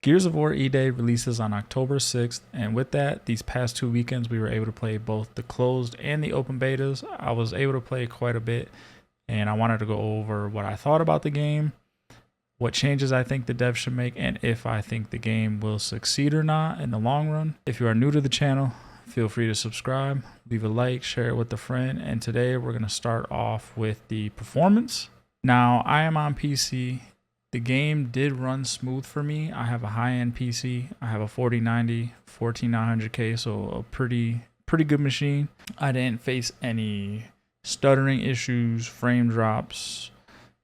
Gears of War E-Day releases on October 6th, and with that, these past 2 weekends, we were able to play both the closed and the open betas. I was able to play quite a bit, and I wanted to go over what I thought about the game, what changes I think the devs should make, and if I think the game will succeed or not in the long run. If you are new to the channel, feel free to subscribe, leave a like, share it with a friend, and today we're going to start off with the performance. Now, I am on PC. The game did run smooth for me. I have a high-end PC. I have a 4090, 14900K, so a pretty good machine. I didn't face any stuttering issues, frame drops,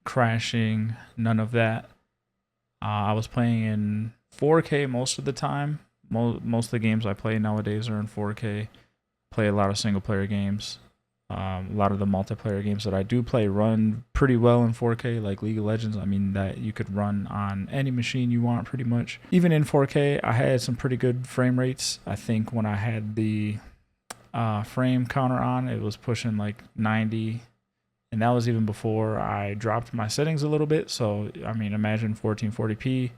crashing, none of that. I was playing in 4K most of the time. Most of the games I play nowadays are in 4K. Play a lot of single-player games. A lot of the multiplayer games that I do play run pretty well in 4K, like League of Legends. I mean, that you could run on any machine you want pretty much. Even in 4K, I had some pretty good frame rates. I think when I had the frame counter on, it was pushing like 90, and that was even before I dropped my settings a little bit. So, I mean, imagine 1440p,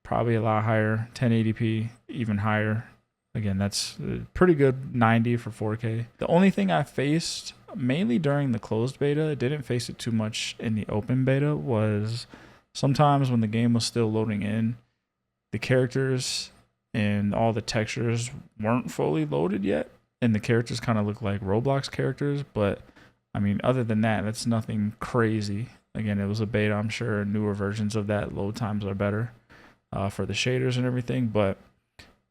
probably a lot higher, 1080p, even higher. Again, that's pretty good 90 for 4K. The only thing I faced, mainly during the closed beta, didn't face it too much in the open beta, was sometimes when the game was still loading in, the characters and all the textures weren't fully loaded yet, and the characters kind of look like Roblox characters. But, I mean, other than that, that's nothing crazy. Again, it was a beta. I'm sure newer versions of that load times are better for the shaders and everything, but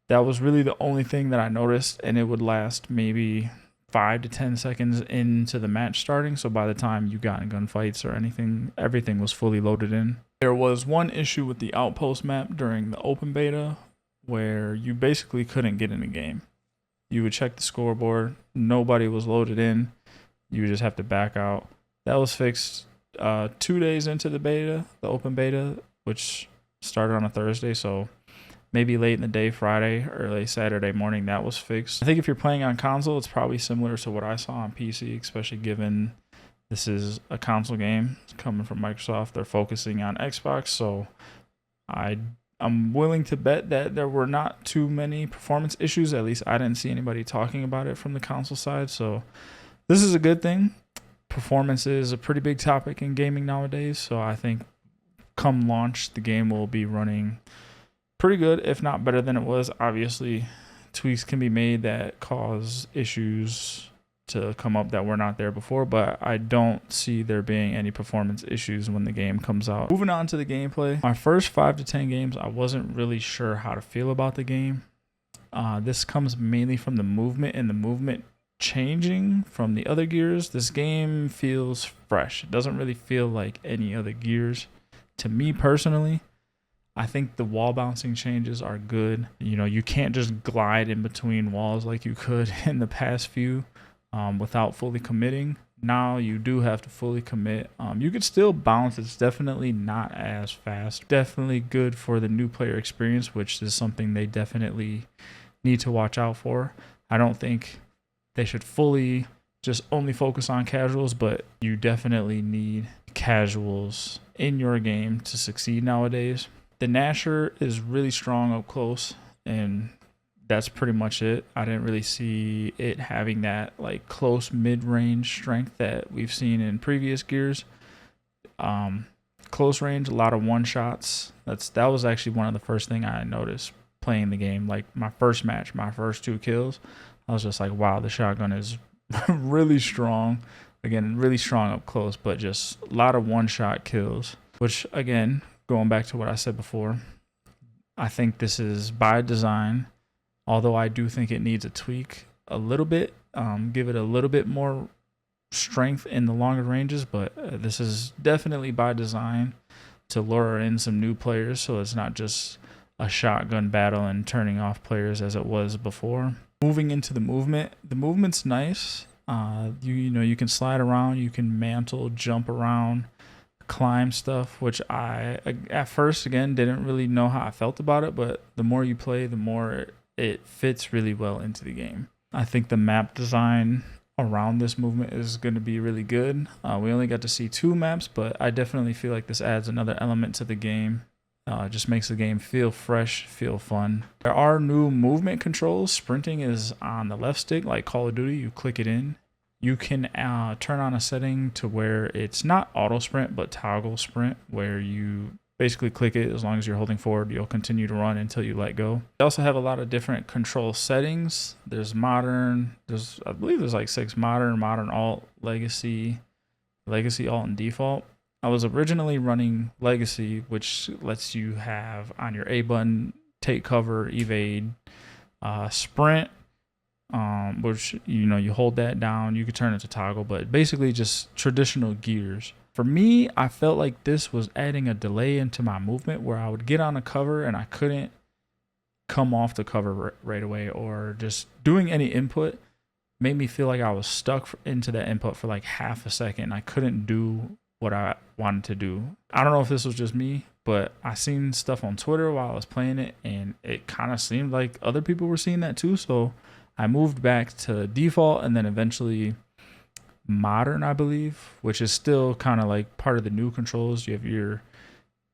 that was really the only thing that I noticed, and it would last maybe 5 to 10 seconds into the match starting. So by the time you got in gunfights or anything, everything was fully loaded in. There was one issue with the outpost map during the open beta where you basically couldn't get in the game. You would check the scoreboard, nobody was loaded in, you would just have to back out. That was fixed 2 days into the beta, the open beta, which started on a Thursday, so maybe late in the day, Friday, early Saturday morning, that was fixed. I think if you're playing on console, it's probably similar to what I saw on PC, especially given this is a console game. It's coming from Microsoft. They're focusing on Xbox, so I'm willing to bet that there were not too many performance issues. At least I didn't see anybody talking about it from the console side, so this is a good thing. Performance is a pretty big topic in gaming nowadays, so I think come launch, the game will be running pretty good, if not better than it was. Obviously, tweaks can be made that cause issues to come up that were not there before, but I don't see there being any performance issues when the game comes out. Moving on to the gameplay. My first 5 to 10 games, I wasn't really sure how to feel about the game. This comes mainly from the movement and the movement changing from the other Gears. This game feels fresh. It doesn't really feel like any other Gears to me personally. I think the wall bouncing changes are good. You know, you can't just glide in between walls like you could in the past few without fully committing. Now you do have to fully commit. You could still bounce. It's definitely not as fast. Definitely good for the new player experience, which is something they definitely need to watch out for. I don't think they should fully just only focus on casuals, but you definitely need casuals in your game to succeed nowadays. The Gnasher is really strong up close, and that's pretty much it. I didn't really see it having that like close mid-range strength that we've seen in previous Gears. Close range, a lot of one-shots. That was actually one of the first thing I noticed playing the game. Like my first match, my first 2 kills, I was just like, wow, the shotgun is really strong. Again, really strong up close, but just a lot of one-shot kills, which again, going back to what I said before, I think this is by design, although I do think it needs a tweak a little bit, give it a little bit more strength in the longer ranges, but this is definitely by design to lure in some new players, so it's not just a shotgun battle and turning off players as it was before. Moving into the movement's nice. You know, you can slide around, you can mantle, jump around, climb stuff, which I at first again didn't really know how I felt about it, but the more you play, the more it fits really well into the game. I think the map design around this movement is going to be really good. We only got to see 2 maps, but I definitely feel like this adds another element to the game Just makes the game feel fresh, feel fun. There are new movement controls. Sprinting is on the left stick, like Call of Duty. You click it in. You can turn on a setting to where it's not auto sprint, but toggle sprint, where you basically click it. As long as you're holding forward, you'll continue to run until you let go. They also have a lot of different control settings. There's modern, I believe there's like 6: modern, alt, legacy, alt, and default. I was originally running legacy, which lets you have on your A button, take cover, evade, sprint, which, you hold that down. You could turn it to toggle, but basically just traditional gears. For me, I felt like this was adding a delay into my movement where I would get on a cover and I couldn't come off the cover right away, or just doing any input made me feel like I was stuck into that input for like half a second. I couldn't do what I wanted to do. I don't know if this was just me, but I seen stuff on Twitter while I was playing it, and it kind of seemed like other people were seeing that too. So I moved back to default, and then eventually modern, I believe, which is still kind of like part of the new controls. You have your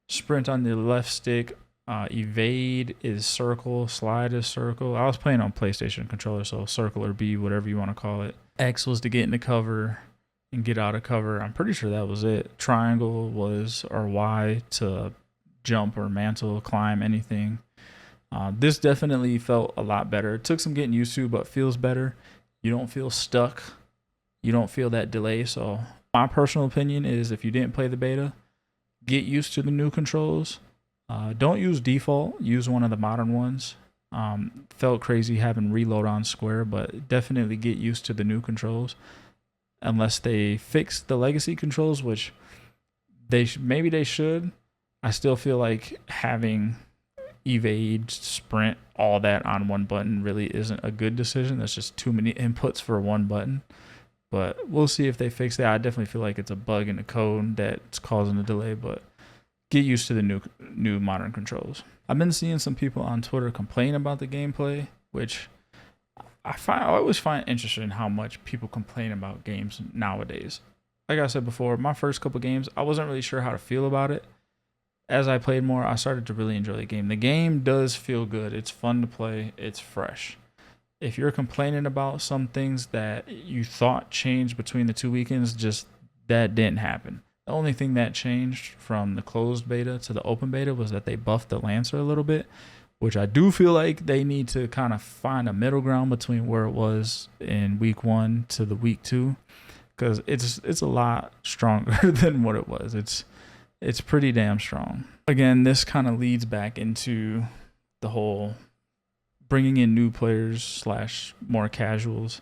sprint on the left stick, evade is circle, slide is circle. I was playing on PlayStation controller, so circle or B, whatever you want to call it. X was to get into cover and get out of cover. I'm pretty sure that was it. Triangle was, or Y, to jump or mantle, climb, anything. This definitely felt a lot better. It took some getting used to, but feels better. You don't feel stuck. You don't feel that delay. So my personal opinion is, if you didn't play the beta, get used to the new controls. Don't use default. Use one of the modern ones. Felt crazy having reload on square, but definitely get used to the new controls. Unless they fix the legacy controls, which maybe they should. I still feel like having evade, sprint, all that on one button really isn't a good decision. That's just too many inputs for one button. But we'll see if they fix that. I definitely feel like it's a bug in the code that's causing a delay, but get used to the new modern controls. I've been seeing some people on Twitter complain about the gameplay, which I always find interesting how much people complain about games nowadays. Like I said before, my first couple games, I wasn't really sure how to feel about it. As I played more, I started to really enjoy the game. The game does feel good. It's fun to play. It's fresh. If you're complaining about some things that you thought changed between the 2 weekends, just that didn't happen. The only thing that changed from the closed beta to the open beta was that they buffed the Lancer a little bit, which I do feel like they need to kind of find a middle ground between where it was in week 1 to the week 2, because it's a lot stronger than what it was. It's pretty damn strong. Again, this kind of leads back into the whole bringing in new players / more casuals,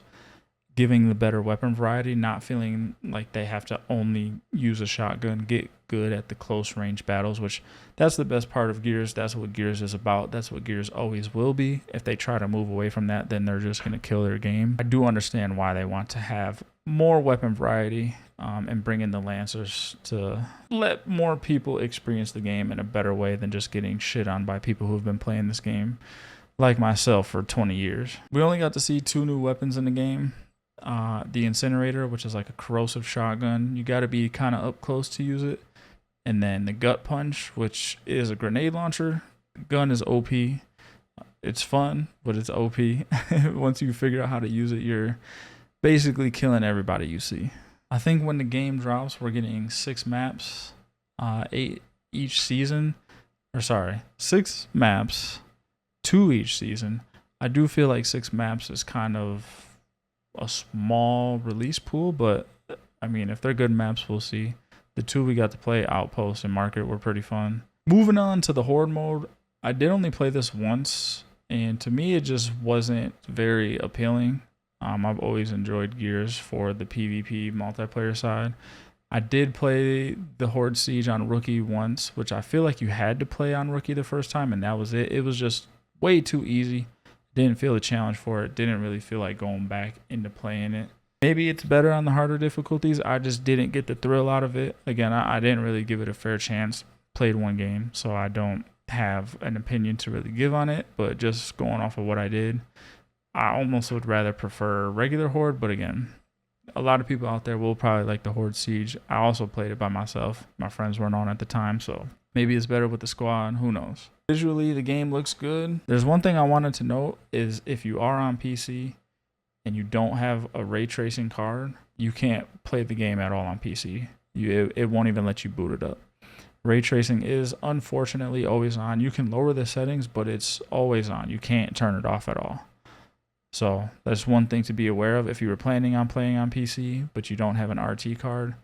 giving the better weapon variety, not feeling like they have to only use a shotgun, get good at the close range battles, which that's the best part of Gears. That's what Gears is about. That's what Gears always will be. If they try to move away from that, then they're just going to kill their game. I do understand why they want to have more weapon variety and bring in the Lancers to let more people experience the game in a better way than just getting shit on by people who have been playing this game like myself for 20 years. We only got to see 2 new weapons in the game. The Incinerator, which is like a corrosive shotgun. You got to be kind of up close to use it. And then the Gut Punch, which is a grenade launcher. The gun is OP. It's fun, but it's OP. Once you figure out how to use it, you're basically killing everybody you see. I think when the game drops, we're getting 6 maps, 8 each season. 6 maps, 2 each season. I do feel like 6 maps is kind of a small release pool, but I mean, if they're good maps, we'll see. The 2 we got to play, Outpost and Market, were pretty fun. Moving on to the Horde mode, I did only play this once, and to me it just wasn't very appealing. I've always enjoyed Gears for the PvP multiplayer side. I did play the Horde Siege on Rookie once, which I feel like you had to play on Rookie the first time, and that was it. It was just way too easy. Didn't feel a challenge for it. Didn't really feel like going back into playing it. Maybe it's better on the harder difficulties. I just didn't get the thrill out of it. Again, I didn't really give it a fair chance. Played 1 game, so I don't have an opinion to really give on it. But just going off of what I did, I almost would rather prefer regular Horde. But again, a lot of people out there will probably like the Horde Siege. I also played it by myself. My friends weren't on at the time, so Maybe it's better with the squad. Who knows? Visually, the game looks good. There's one thing I wanted to note is if you are on PC and you don't have a ray tracing card, you can't play the game at all on PC. It won't even let you boot it up. Ray tracing is unfortunately always on. You can lower the settings, but it's always on. You can't turn it off at all. So that's one thing to be aware of if you were planning on playing on PC, but you don't have an RT card.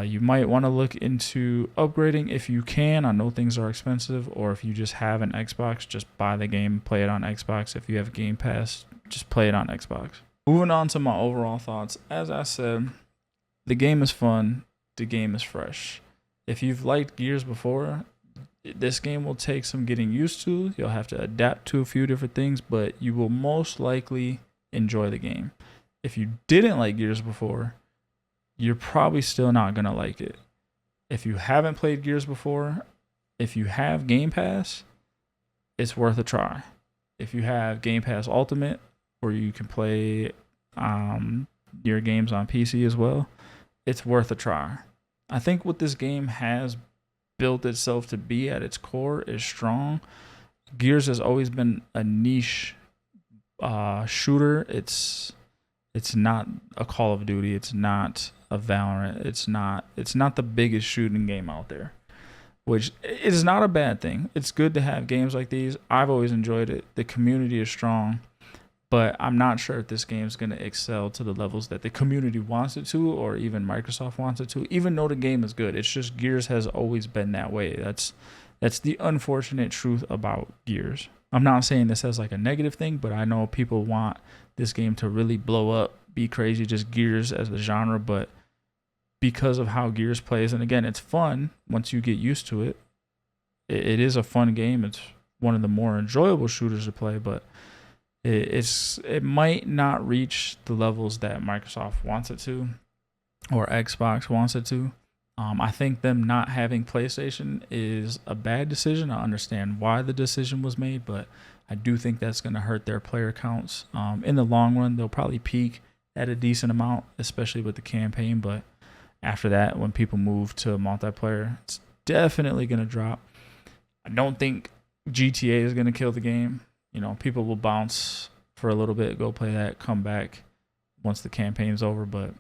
You might want to look into upgrading if you can. I know things are expensive, or if you just have an Xbox, just buy the game, play it on Xbox. If you have Game Pass, just play it on Xbox. Moving on to my overall thoughts. As I said, the game is fun. The game is fresh. If you've liked Gears before, this game will take some getting used to. You'll have to adapt to a few different things, but you will most likely enjoy the game. If you didn't like Gears before, you're probably still not going to like it. If you haven't played Gears before, if you have Game Pass, it's worth a try. If you have Game Pass Ultimate, where you can play your games on PC as well, it's worth a try. I think what this game has built itself to be at its core is strong. Gears has always been a niche shooter. It's not a Call of Duty. It's not a Valorant. It's not the biggest shooting game out there, which is not a bad thing. It's good to have games like these. I've always enjoyed it. The community is strong, but I'm not sure if this game is going to excel to the levels that the community wants it to, or even Microsoft wants it to, even though the game is good. It's just Gears has always been that way. That's the unfortunate truth about Gears. I'm not saying this as like a negative thing, but I know people want this game to really blow up, be crazy, just Gears as a genre, but because of how Gears plays, and again, it's fun once you get used to it. It is a fun game. It's one of the more enjoyable shooters to play, but it might not reach the levels that Microsoft wants it to, or Xbox wants it to. I think them not having PlayStation is a bad decision. I understand why the decision was made, but I do think that's going to hurt their player counts. In the long run, they'll probably peak at a decent amount, especially with the campaign, but after that, when people move to multiplayer, it's definitely going to drop. I don't think GTA is going to kill the game. You know, people will bounce for a little bit, go play that, come back once the campaign's over. But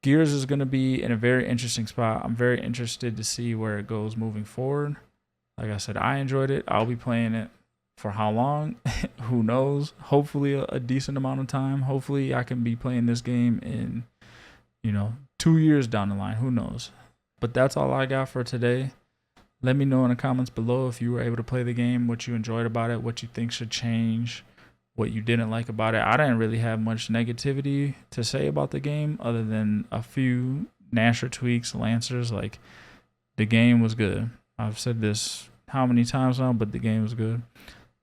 Gears is going to be in a very interesting spot. I'm very interested to see where it goes moving forward. Like I said, I enjoyed it. I'll be playing it for how long? Who knows? Hopefully a decent amount of time. Hopefully I can be playing this game in, 2 years down the line. Who knows? But that's all I got for today. Let me know in the comments below if you were able to play the game, what you enjoyed about it, what you think should change, what you didn't like about it. I didn't really have much negativity to say about the game other than a few Nasher tweaks, Lancers. Like, the game was good. I've said this how many times now, but the game was good.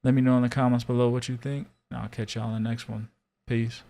Let me know in the comments below what you think, and I'll catch y'all in the next one. Peace.